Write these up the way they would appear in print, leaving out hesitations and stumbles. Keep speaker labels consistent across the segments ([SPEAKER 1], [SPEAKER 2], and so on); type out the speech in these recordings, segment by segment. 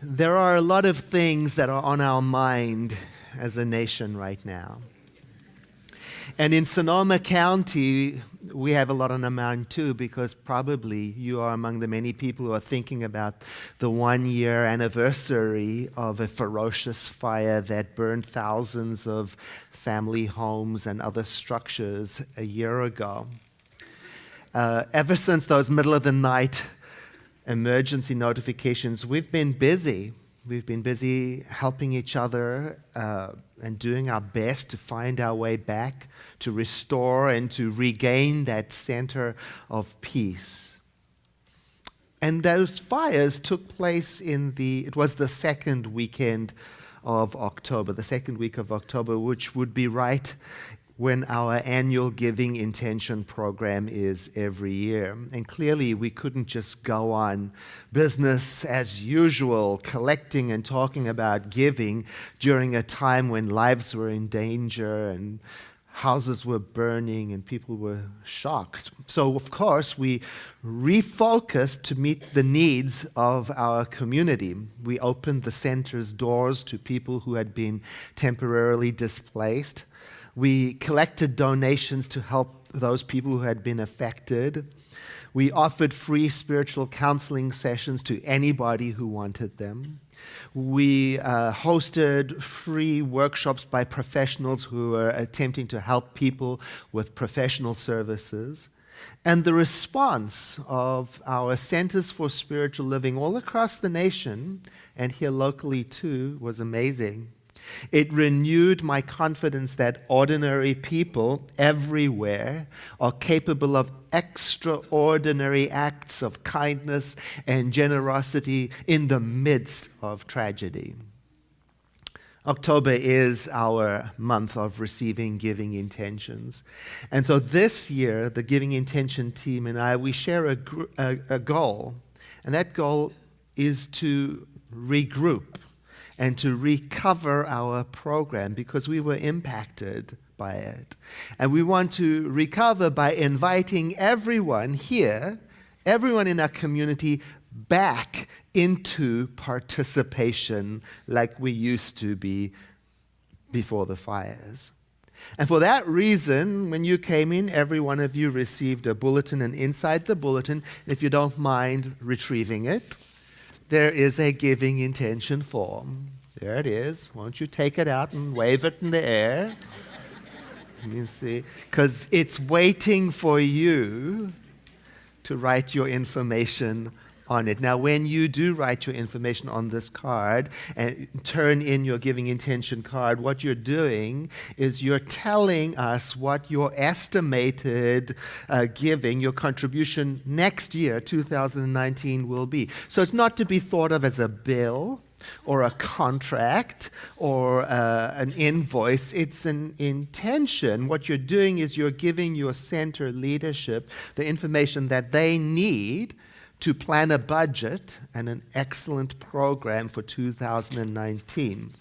[SPEAKER 1] There are a lot of things that are on our mind as a nation right now. And in Sonoma County, we have a lot on our mind too, because probably you are among the many people who are thinking about the 1-year anniversary of a ferocious fire that burned thousands of family homes and other structures a year ago. Ever since those middle of the night emergency notifications, we've been busy. We've been busy helping each other and doing our best to find our way back, to restore and to regain that center of peace. And those fires took place it was the second weekend of October, the second week of October, which would be right when our annual Giving Intention program is every year. And clearly we couldn't just go on business as usual, collecting and talking about giving during a time when lives were in danger and houses were burning and people were shocked. So of course we refocused to meet the needs of our community. We opened the center's doors to people who had been temporarily displaced. We collected donations to help those people who had been affected. We offered free spiritual counseling sessions to anybody who wanted them. We hosted free workshops by professionals who were attempting to help people with professional services. And the response of our centers for spiritual living all across the nation, and here locally too, was amazing. It renewed my confidence that ordinary people everywhere are capable of extraordinary acts of kindness and generosity in the midst of tragedy. October is our month of receiving giving intentions. And so this year, the Giving Intention team and I, we share a goal. And that goal is to regroup and to recover our program because we were impacted by it. And we want to recover by inviting everyone here, everyone in our community, back into participation like we used to be before the fires. And for that reason, when you came in, every one of you received a bulletin, and inside the bulletin, if you don't mind retrieving it, there is a giving intention form. There it is. Won't you take it out and wave it in the air? You see, because it's waiting for you to write your information on it. Now, when you do write your information on this card and turn in your giving intention card, what you're doing is you're telling us what your estimated giving, your contribution next year, 2019, will be. So it's not to be thought of as a bill or a contract or an invoice. It's an intention. What you're doing is you're giving your center leadership the information that they need to plan a budget and an excellent program for 2019.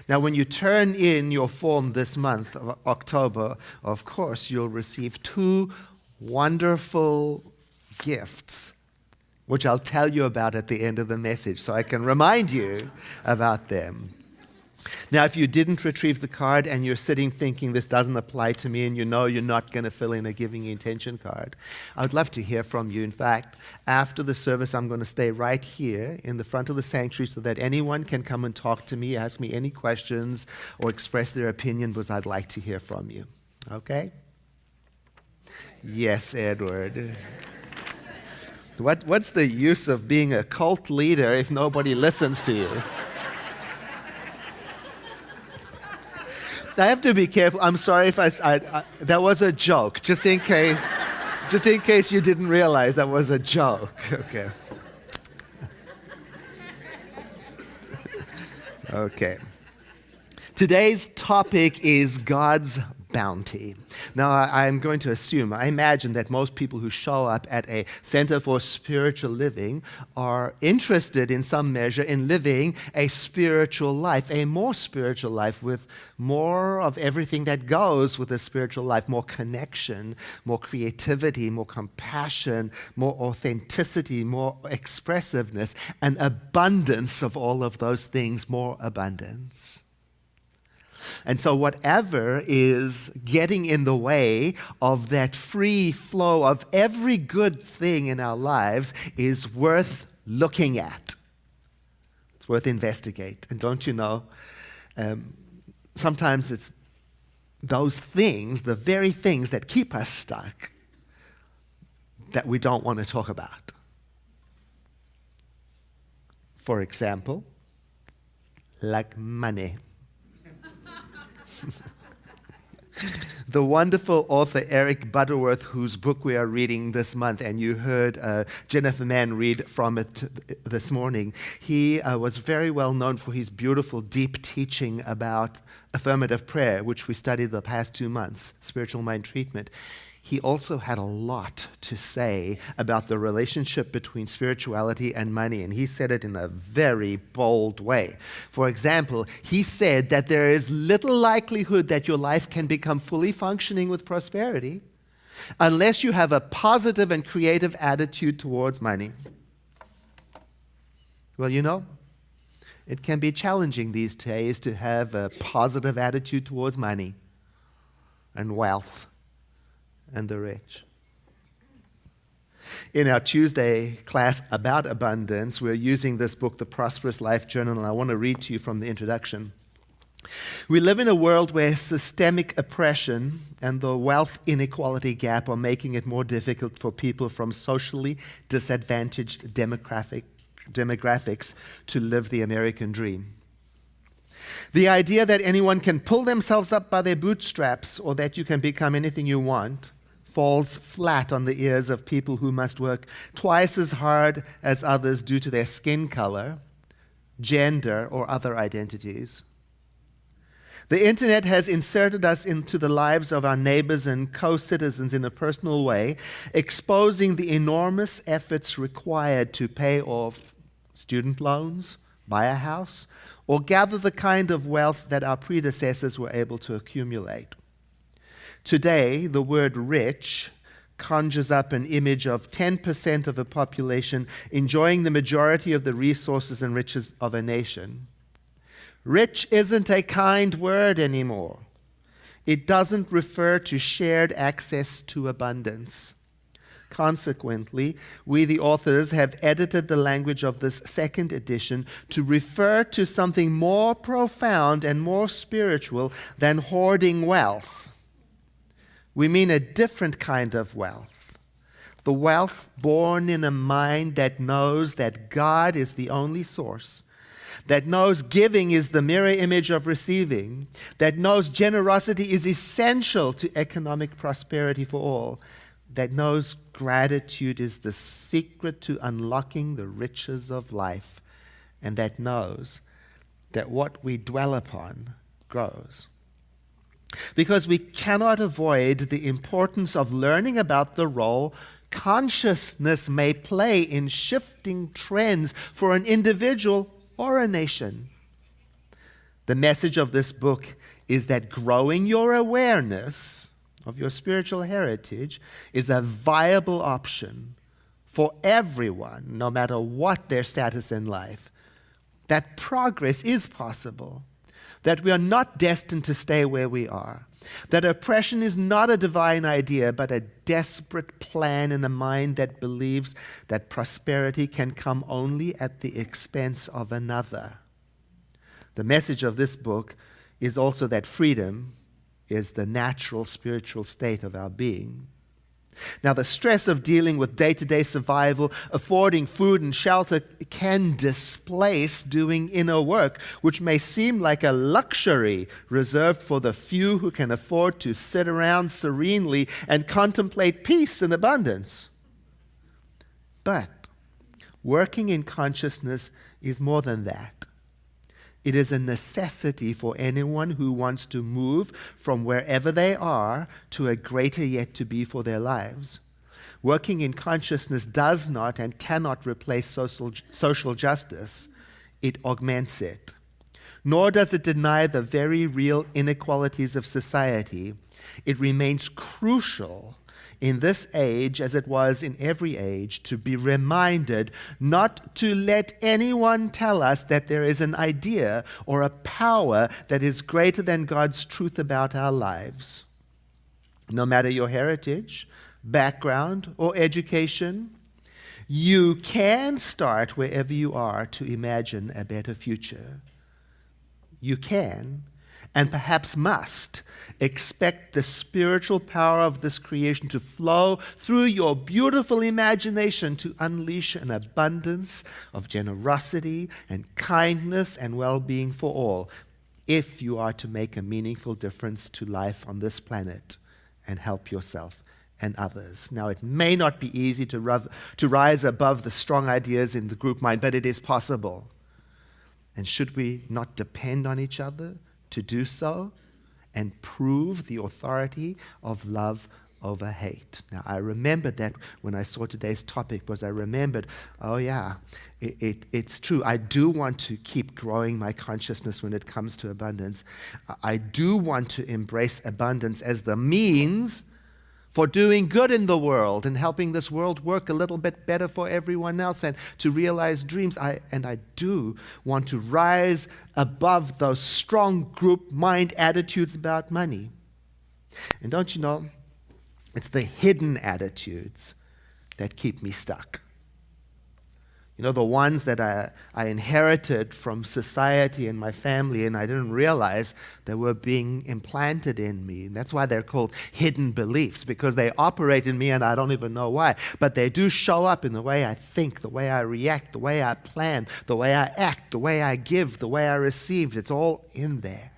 [SPEAKER 1] Now, when you turn in your form this month of October, of course, you'll receive 2 wonderful gifts, which I'll tell you about at the end of the message so I can remind you about them. Now, if you didn't retrieve the card and you're sitting thinking this doesn't apply to me and you know you're not going to fill in a giving intention card, I would love to hear from you. In fact, after the service, I'm going to stay right here in the front of the sanctuary so that anyone can come and talk to me, ask me any questions, or express their opinion because I'd like to hear from you. Okay? Yes, Edward. What's the use of being a cult leader if nobody listens to you? I have to be careful. I'm sorry if that was a joke, just in case you didn't realize that was a joke. Okay. Okay. Today's topic is God's bounty. Now, I'm going to assume, I imagine that most people who show up at a Center for Spiritual Living are interested in some measure in living a spiritual life, a more spiritual life with more of everything that goes with a spiritual life, more connection, more creativity, more compassion, more authenticity, more expressiveness, an abundance of all of those things, more abundance. And so whatever is getting in the way of that free flow of every good thing in our lives is worth looking at. It's worth investigate. And don't you know, sometimes it's those things, the very things that keep us stuck, that we don't want to talk about. For example, like money. The wonderful author Eric Butterworth, whose book we are reading this month, and you heard Jennifer Mann read from it this morning, he was very well known for his beautiful, deep teaching about affirmative prayer, which we studied the past 2 months, spiritual mind treatment. He also had a lot to say about the relationship between spirituality and money, and he said it in a very bold way. For example, he said that there is little likelihood that your life can become fully functioning with prosperity unless you have a positive and creative attitude towards money. Well, you know, it can be challenging these days to have a positive attitude towards money and wealth and the rich. In our Tuesday class about abundance, we're using this book, The Prosperous Life Journal, and I want to read to you from the introduction. We live in a world where systemic oppression and the wealth inequality gap are making it more difficult for people from socially disadvantaged demographics to live the American dream. The idea that anyone can pull themselves up by their bootstraps or that you can become anything you want falls flat on the ears of people who must work twice as hard as others due to their skin color, gender, or other identities. The internet has inserted us into the lives of our neighbors and co-citizens in a personal way, exposing the enormous efforts required to pay off student loans, buy a house, or gather the kind of wealth that our predecessors were able to accumulate. Today, the word rich conjures up an image of 10% of a population enjoying the majority of the resources and riches of a nation. Rich isn't a kind word anymore. It doesn't refer to shared access to abundance. Consequently, we, the authors, have edited the language of this second edition to refer to something more profound and more spiritual than hoarding wealth. We mean a different kind of wealth. The wealth born in a mind that knows that God is the only source, that knows giving is the mirror image of receiving, that knows generosity is essential to economic prosperity for all, that knows gratitude is the secret to unlocking the riches of life, and that knows that what we dwell upon grows. Because we cannot avoid the importance of learning about the role consciousness may play in shifting trends for an individual or a nation. The message of this book is that growing your awareness of your spiritual heritage is a viable option for everyone, no matter what their status in life. That progress is possible. That we are not destined to stay where we are. That oppression is not a divine idea, but a desperate plan in a mind that believes that prosperity can come only at the expense of another. The message of this book is also that freedom is the natural spiritual state of our being. Now, the stress of dealing with day-to-day survival, affording food and shelter, can displace doing inner work, which may seem like a luxury reserved for the few who can afford to sit around serenely and contemplate peace and abundance. But working in consciousness is more than that. It is a necessity for anyone who wants to move from wherever they are to a greater yet to be for their lives. Working in consciousness does not and cannot replace social justice. It augments it. Nor does it deny the very real inequalities of society. It remains crucial in this age, as it was in every age, to be reminded not to let anyone tell us that there is an idea or a power that is greater than God's truth about our lives. No matter your heritage, background, or education, you can start wherever you are to imagine a better future. You can, and perhaps must, expect the spiritual power of this creation to flow through your beautiful imagination to unleash an abundance of generosity and kindness and well-being for all, if you are to make a meaningful difference to life on this planet and help yourself and others. Now, it may not be easy to rise above the strong ideas in the group mind, but it is possible. And should we not depend on each other to do so and prove the authority of love over hate? Now, I remembered that when I saw today's topic, because I remembered, oh yeah, it's true. I do want to keep growing my consciousness when it comes to abundance. I do want to embrace abundance as the means for doing good in the world and helping this world work a little bit better for everyone else and to realize dreams. I do want to rise above those strong group mind attitudes about money. And don't you know, it's the hidden attitudes that keep me stuck. You know, the ones that I inherited from society and my family, and I didn't realize they were being implanted in me. And that's why they're called hidden beliefs, because they operate in me and I don't even know why. But they do show up in the way I think, the way I react, the way I plan, the way I act, the way I give, the way I receive. It's all in there.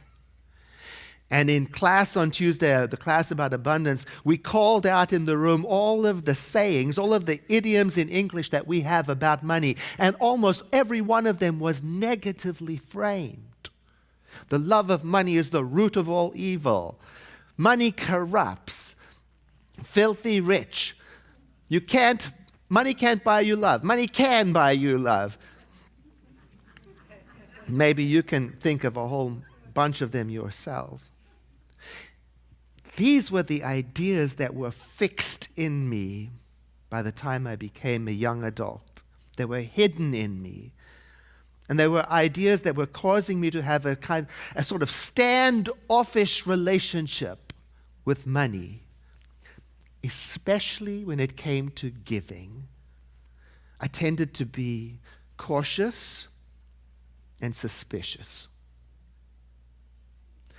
[SPEAKER 1] And in class on Tuesday, the class about abundance, we called out in the room all of the sayings, all of the idioms in English that we have about money. And almost every one of them was negatively framed. The love of money is the root of all evil. Money corrupts. Filthy rich. Money can't buy you love. Money can buy you love. Maybe you can think of a whole bunch of them yourselves. These were the ideas that were fixed in me by the time I became a young adult. They were hidden in me. And they were ideas that were causing me to have a sort of standoffish relationship with money, especially when it came to giving. I tended to be cautious and suspicious.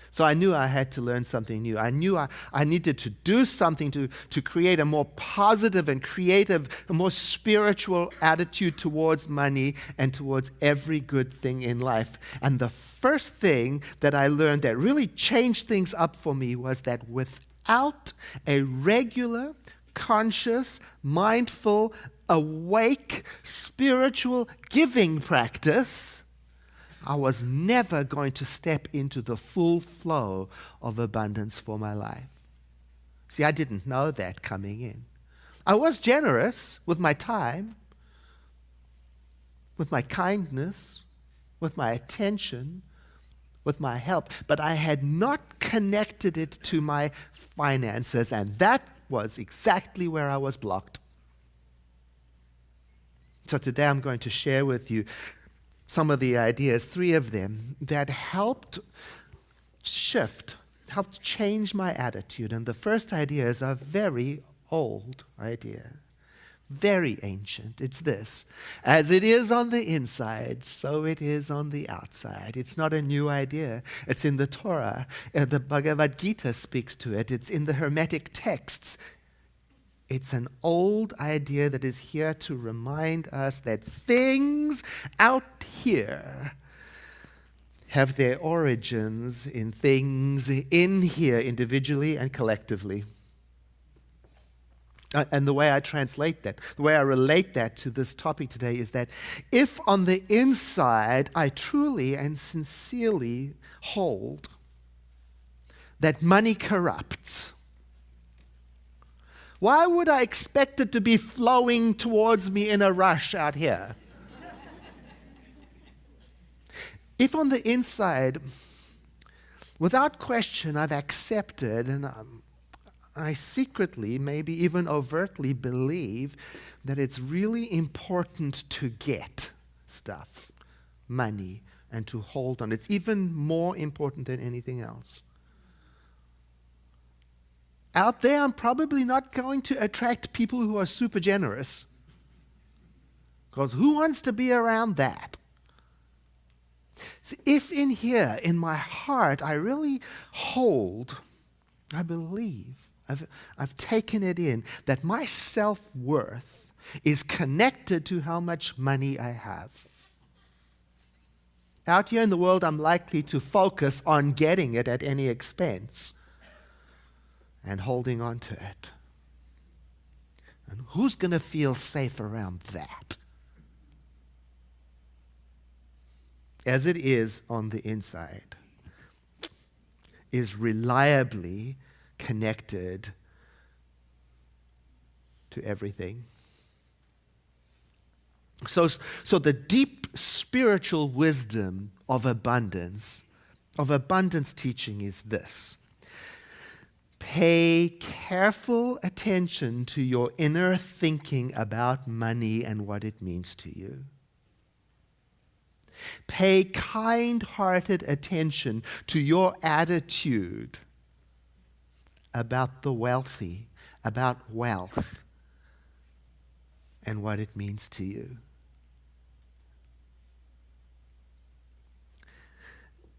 [SPEAKER 1] So I knew I had to learn something new. I knew I needed to do something to create a more positive and creative, a more spiritual attitude towards money and towards every good thing in life. And the first thing that I learned that really changed things up for me was that without a regular, conscious, mindful, awake, spiritual giving practice, I was never going to step into the full flow of abundance for my life. See, I didn't know that coming in. I was generous with my time, with my kindness, with my attention, with my help, but I had not connected it to my finances, and that was exactly where I was blocked. So today I'm going to share with you some of the ideas, 3 of them, that helped change my attitude. And the first idea is a very old idea, very ancient. It's this: as it is on the inside, so it is on the outside. It's not a new idea. It's in the Torah. The Bhagavad Gita speaks to it. It's in the Hermetic texts. It's an old idea that is here to remind us that things out here have their origins in things in here, individually and collectively. And the way I translate that, the way I relate that to this topic today is that if on the inside I truly and sincerely hold that money corrupts, why would I expect it to be flowing towards me in a rush out here? If on the inside, without question, I've accepted and I secretly, maybe even overtly believe that it's really important to get stuff, money, and to hold on. It's even more important than anything else. Out there, I'm probably not going to attract people who are super generous. Because who wants to be around that? So if in here, in my heart, I really hold, I believe, I've taken it in, that my self-worth is connected to how much money I have. Out here in the world, I'm likely to focus on getting it at any expense and holding on to it. And who's going to feel safe around that? As it is on the inside, is reliably connected to everything. So the deep spiritual wisdom of abundance teaching is this. Pay careful attention to your inner thinking about money and what it means to you. Pay kind-hearted attention to your attitude about the wealthy, about wealth, and what it means to you.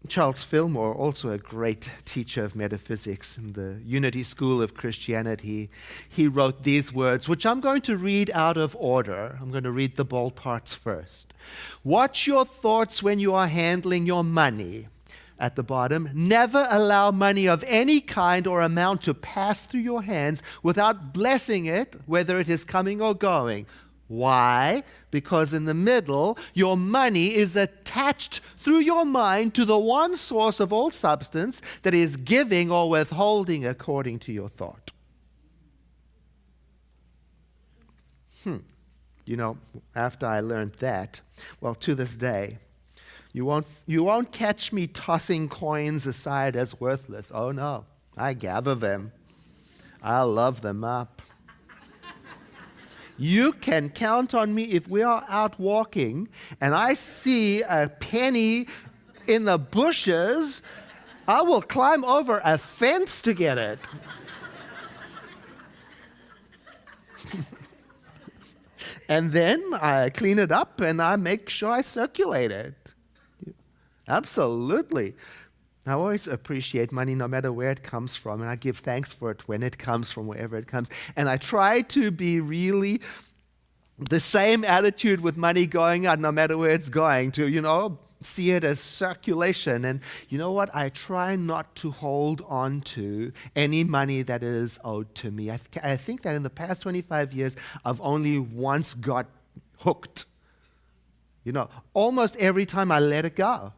[SPEAKER 1] Charles Fillmore, also a great teacher of metaphysics in the Unity School of Christianity, he wrote these words, which I'm going to read out of order. I'm going to read the bold parts first. Watch your thoughts when you are handling your money. At the bottom, never allow money of any kind or amount to pass through your hands without blessing it, whether it is coming or going. Why? Because in the middle, your money is attached through your mind to the one source of all substance that is giving or withholding according to your thought. You know, after I learned that, well, to this day, you won't catch me tossing coins aside as worthless. Oh no, I gather them. I love them up. You can count on me if we are out walking and I see a penny in the bushes, I will climb over a fence to get it. And then I clean it up and I make sure I circulate it. Absolutely. I always appreciate money no matter where it comes from, and I give thanks for it when it comes from wherever it comes. And I try to be really the same attitude with money going out no matter where it's going, to, see it as circulation. And you know what? I try not to hold on to any money that is owed to me. I think that in the past 25 years, I've only once got hooked. Almost every time I let it go.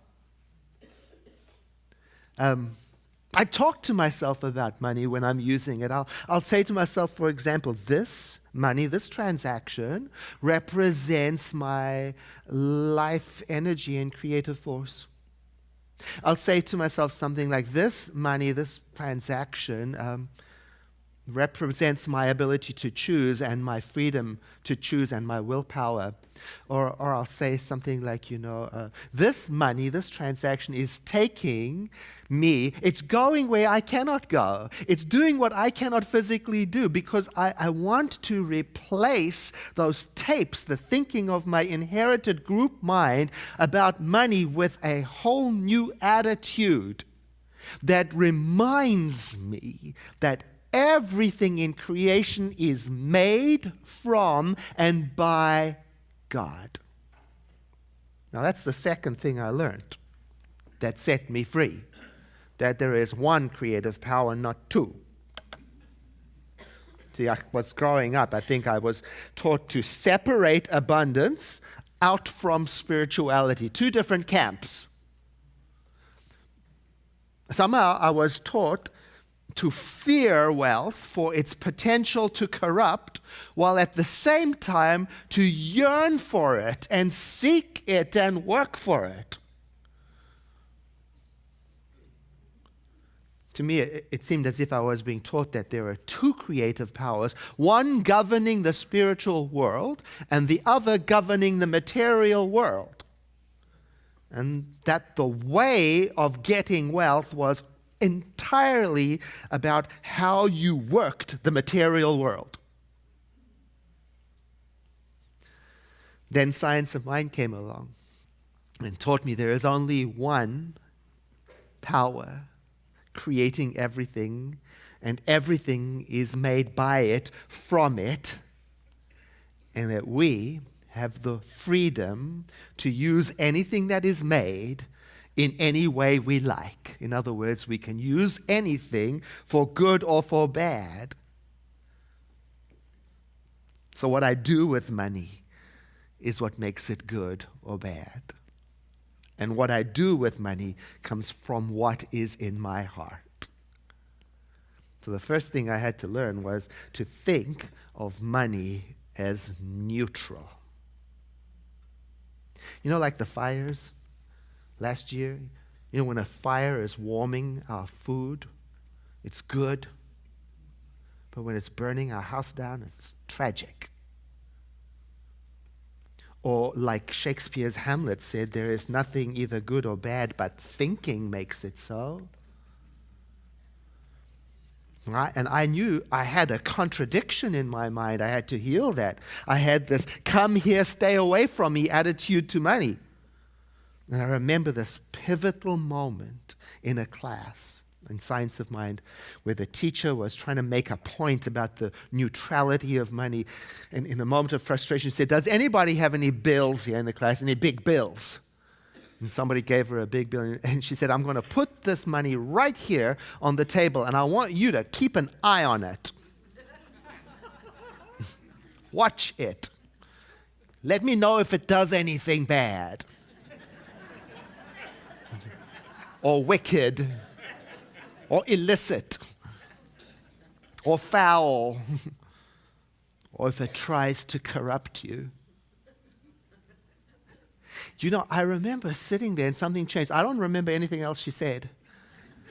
[SPEAKER 1] I talk to myself about money when I'm using it. I'll say to myself, for example, this money, this transaction represents my life energy and creative force. I'll say to myself something like, this money, this transaction represents my ability to choose and my freedom to choose and my willpower. Or I'll say something like, this money, this transaction is taking me, it's going where I cannot go. It's doing what I cannot physically do because I want to replace those tapes, the thinking of my inherited group mind about money with a whole new attitude that reminds me that everything in creation is made from and by God. Now that's the second thing I learned that set me free, that there is one creative power, not two. See, I was growing up, I think I was taught to separate abundance out from spirituality. Two different camps. Somehow I was taught to fear wealth for its potential to corrupt, while at the same time to yearn for it and seek it and work for it. To me, it seemed as if I was being taught that there are two creative powers, one governing the spiritual world and the other governing the material world. And that the way of getting wealth was entirely about how you worked the material world. Then science of mind came along and taught me there is only one power creating everything, and everything is made by it, from it, and that we have the freedom to use anything that is made in any way we like. In other words, we can use anything for good or for bad. So what I do with money is what makes it good or bad. And what I do with money comes from what is in my heart. So the first thing I had to learn was to think of money as neutral. You know, like the fires last year? You know, when a fire is warming our food, it's good. But when it's burning our house down, it's tragic. Or like Shakespeare's Hamlet said, there is nothing either good or bad, but thinking makes it so. Right? And I knew I had a contradiction in my mind. I had to heal that. I had this come here, stay away from me attitude to money. And I remember this pivotal moment in a class in Science of Mind where the teacher was trying to make a point about the neutrality of money. And in a moment of frustration, she said, does anybody have any bills here in the class, any big bills? And somebody gave her a big bill, and she said, I'm going to put this money right here on the table, and I want you to keep an eye on it. Watch it. Let me know if it does anything bad. Or wicked. Or illicit. Or foul. Or if it tries to corrupt you. You know, I remember sitting there and something changed. I don't remember anything else she said.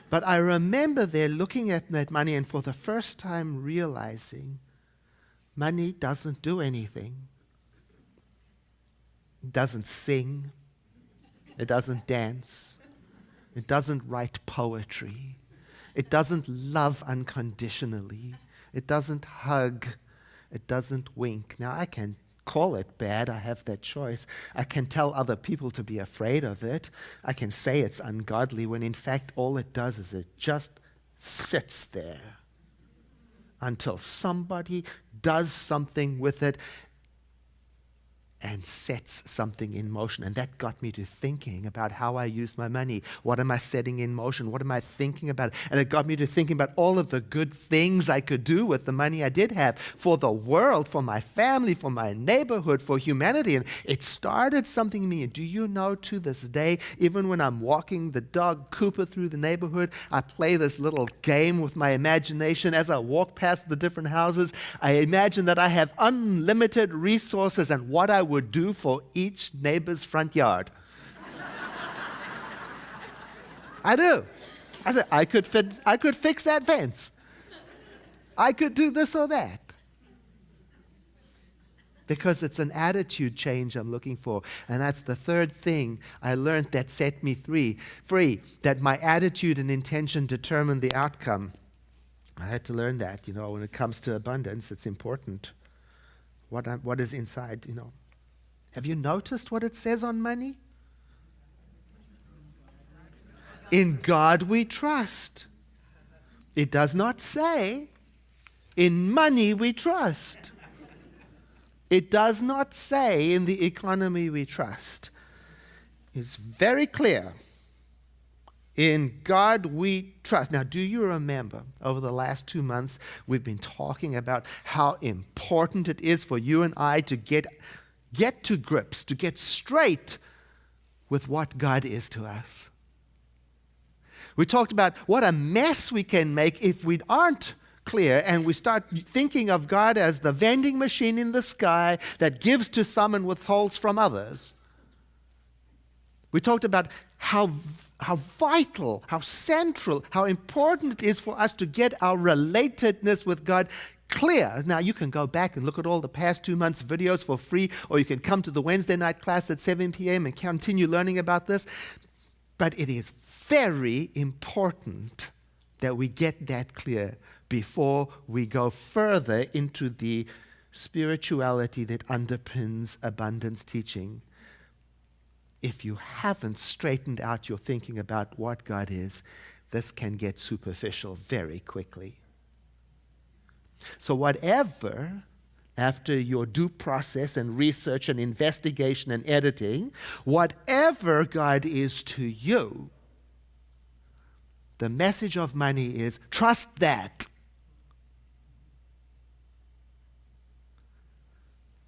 [SPEAKER 1] But I remember there looking at that money and for the first time realizing money doesn't do anything. It doesn't sing. It doesn't dance. It doesn't write poetry. It doesn't love unconditionally. It doesn't hug. It doesn't wink. Now, I can call it bad. I have that choice. I can tell other people to be afraid of it. I can say it's ungodly when in fact all it does is it just sits there until somebody does something with it and sets something in motion. And that got me to thinking about how I use my money. What am I setting in motion? What am I thinking about? And it got me to thinking about all of the good things I could do with the money I did have for the world, for my family, for my neighborhood, for humanity. And it started something in me. And do you know, to this day, even when I'm walking the dog Cooper through the neighborhood, I play this little game with my imagination. As I walk past the different houses, I imagine that I have unlimited resources and what I would do for each neighbor's front yard. I do. I said, I could fix that fence. I could do this or that. Because it's an attitude change I'm looking for. And that's the third thing I learned that set me free, that my attitude and intention determine the outcome. I had to learn that, when it comes to abundance, it's important. What is inside, Have you noticed what it says on money? In God we trust. It does not say, in money we trust. It does not say, in the economy we trust. It's very clear. In God we trust. Now, do you remember over the last 2 months, we've been talking about how important it is for you and I to get to grips, to get straight with what God is to us. We talked about what a mess we can make if we aren't clear and we start thinking of God as the vending machine in the sky that gives to some and withholds from others. We talked about how vital, how central, how important it is for us to get our relatedness with God clear. Now, you can go back and look at all the past 2 months' videos for free, or you can come to the Wednesday night class at 7 p.m. and continue learning about this. But it is very important that we get that clear before we go further into the spirituality that underpins abundance teaching. If you haven't straightened out your thinking about what God is, this can get superficial very quickly. So whatever, after your due process and research and investigation and editing, whatever God is to you, the message of money is trust that.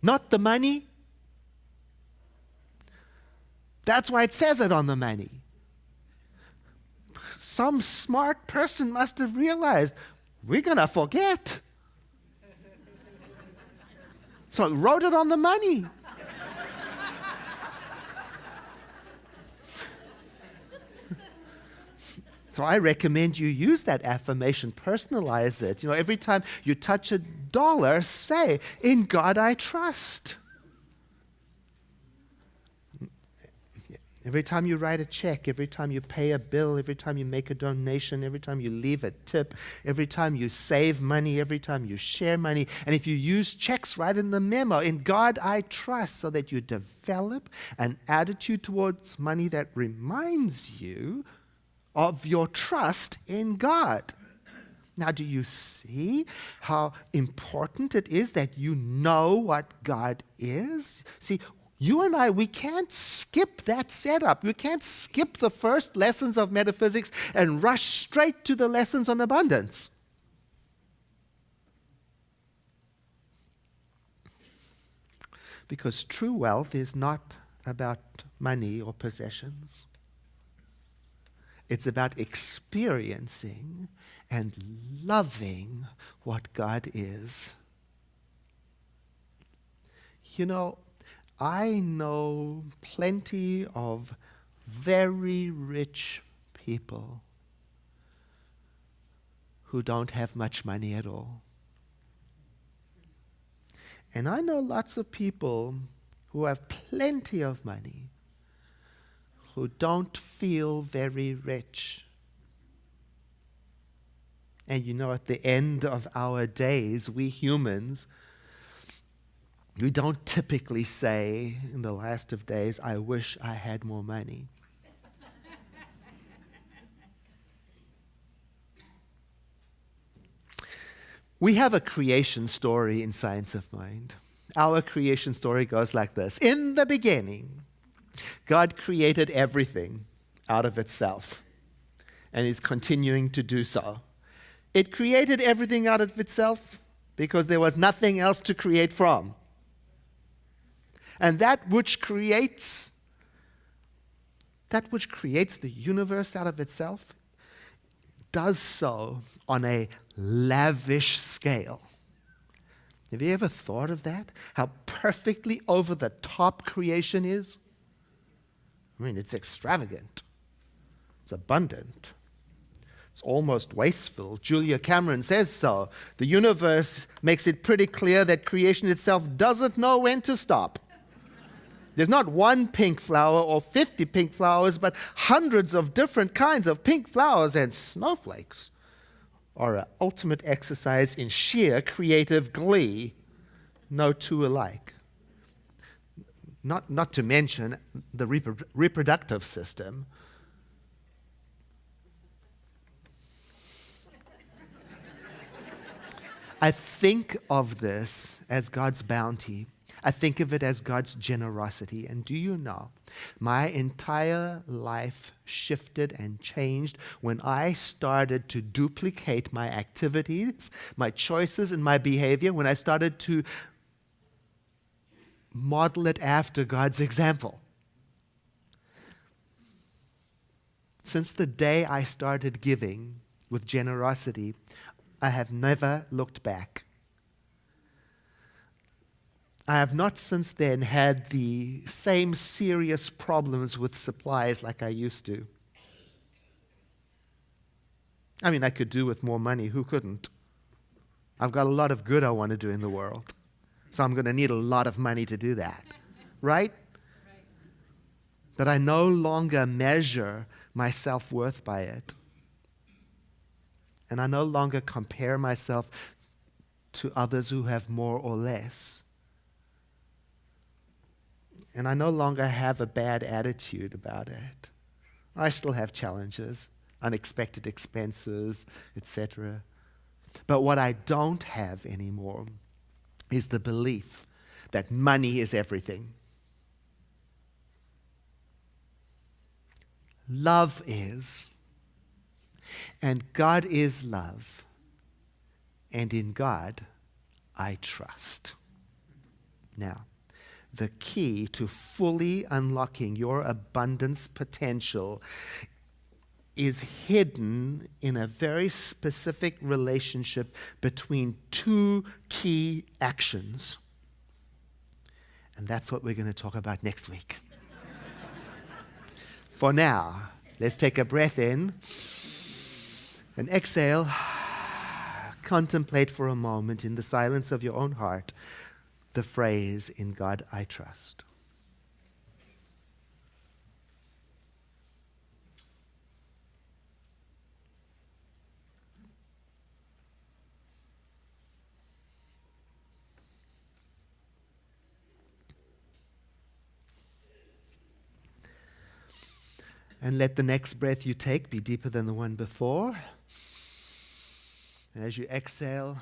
[SPEAKER 1] Not the money. That's why it says it on the money. Some smart person must have realized we're going to forget. So it wrote it on the money. So I recommend you use that affirmation, personalize it. Every time you touch a dollar, say, "In God I trust." Every time you write a check, every time you pay a bill, every time you make a donation, every time you leave a tip, every time you save money, every time you share money, and if you use checks, write in the memo, "In God I trust," so that you develop an attitude towards money that reminds you of your trust in God. Now, do you see how important it is that you know what God is? See, you and I, we can't skip that setup. We can't skip the first lessons of metaphysics and rush straight to the lessons on abundance. Because true wealth is not about money or possessions. It's about experiencing and loving what God is. I know plenty of very rich people who don't have much money at all. And I know lots of people who have plenty of money who don't feel very rich. And at the end of our days, we humans, we don't typically say in the last of days, "I wish I had more money." We have a creation story in Science of Mind. Our creation story goes like this. In the beginning, God created everything out of itself, and is continuing to do so. It created everything out of itself because there was nothing else to create from. And that which creates the universe out of itself does so on a lavish scale. Have you ever thought of that? How perfectly over the top creation is? It's extravagant. It's abundant. It's almost wasteful. Julia Cameron says so. The universe makes it pretty clear that creation itself doesn't know when to stop. There's not one pink flower or 50 pink flowers, but hundreds of different kinds of pink flowers, and snowflakes are an ultimate exercise in sheer creative glee. No two alike. Not to mention the reproductive system. I think of this as God's bounty. I think of it as God's generosity. And do you know, my entire life shifted and changed when I started to duplicate my activities, my choices, and my behavior, when I started to model it after God's example. Since the day I started giving with generosity, I have never looked back. I have not since then had the same serious problems with supplies like I used to. I mean, I could do with more money. Who couldn't? I've got a lot of good I want to do in the world. So I'm going to need a lot of money to do that. Right? But I no longer measure my self-worth by it. And I no longer compare myself to others who have more or less. And I no longer have a bad attitude about it. I still have challenges, unexpected expenses, etc. But what I don't have anymore is the belief that money is everything. Love is, and God is love, and in God I trust. Now, the key to fully unlocking your abundance potential is hidden in a very specific relationship between two key actions. And that's what we're going to talk about next week. For now, let's take a breath in and exhale. Contemplate for a moment in the silence of your own heart the phrase, "In God I trust." And let the next breath you take be deeper than the one before. And as you exhale,